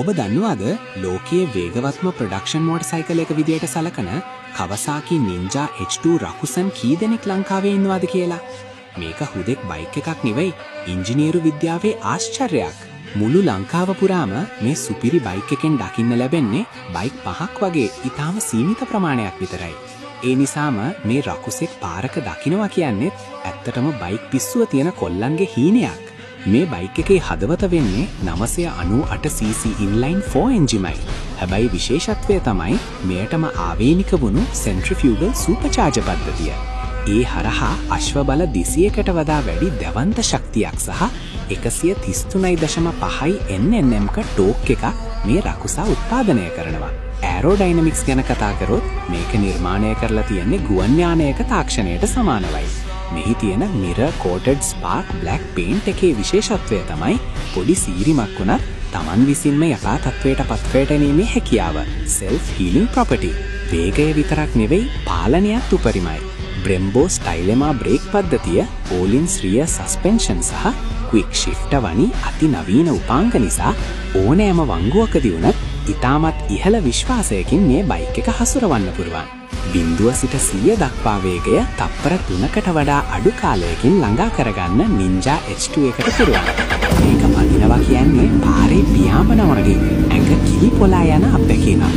ඔබ දන්නවාද ලෝකයේ වේගවත්ම ප්‍රොඩක්ෂන් මෝටර්සයිකල් එක විදියට සලකන Kawasaki Ninja H2 රකුසන් කී දෙනෙක් ලංකාවේ ඉන්නවද කියලා? මේක හුදෙක් බයික් එකක් නෙවෙයි, ඉංජිනේරු විද්‍යාවේ ආශ්චර්යයක්. මුළු ලංකාව පුරාම මේ සුපිරි බයික් එකෙන් දකින්න ලැබෙන්නේ බයික් 5ක් වගේ ඊටාම සීමිත ප්‍රමාණයක් විතරයි. ඒ නිසාම මේ රකුසෙක් පාරක දකින්නවා කියන්නේ ඇත්තටම බයික් පිස්සුව තියෙන කොල්ලන්ගේ හීනයක්. මේ බයික් එකේ හදවත වෙන්නේ 998cc inline 4 එන්ජිමයි. හැබැයි විශේෂත්වය තමයි මෙයටම ආවේනික වුණු centrifugal supercharger පද්ධතිය. ඒ හරහා අශ්ව බල 200කට වඩා වැඩි දැවන්ත ශක්තියක් සහ 133.5 Nm ටෝක් එකක් මේ රකුසා උත්පාදනය කරනවා. ඇරෝඩයිනමික්ස් ගැන කතා කරොත් මේක නිර්මාණය කරලා තියෙන්නේ ගුවන් යානයක තාක්ෂණයට සමානවයි. මෙහි තියෙන mirror coated spark black paint එකේ විශේෂත්වය තමයි පොඩි සීරිමක් වුණත් Taman විසින්ම යථා තත්වයට පත් කරගැනීමේ හැකියාව. self healing property. වේගය විතරක් නෙවෙයි පාලනයත් උපරිමයි. Brembo Stylema brake පද්ධතිය, all-in rear suspension සහ quick shifter වනි අතිනවීන උපාංග නිසා ඕනෑම වංගුවකදී වුණත් ඉතාමත් ඉහළ විශ්වාසයකින් මේ බයික් එක හසුරවන්න පුළුවන්. 0 සිට 100 දක්වා වේගය තප්පර 3කට වඩා අඩු කාලයකින් ළඟා කරගන්න Ninja H2 එකට පුළුවන්. මේක පදිනවා කියන්නේ පාරේ පියාඹන වගේ ඇඟ කිලි පොලා යන අත්දැකීමක්.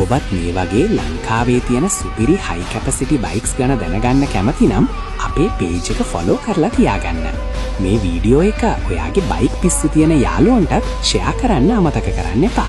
ඔබත් මේ වගේ ලංකාවේ තියෙන සුපිරි high capacity bikes ගැන දැනගන්න කැමති නම් අපේ page එක follow කරලා තියාගන්න. මේ වීඩියෝ එක ඔයාගේ බයික් පිස්සු තියෙන යාළුවන්ටත් share කරන්න අමතක කරන්න එපා.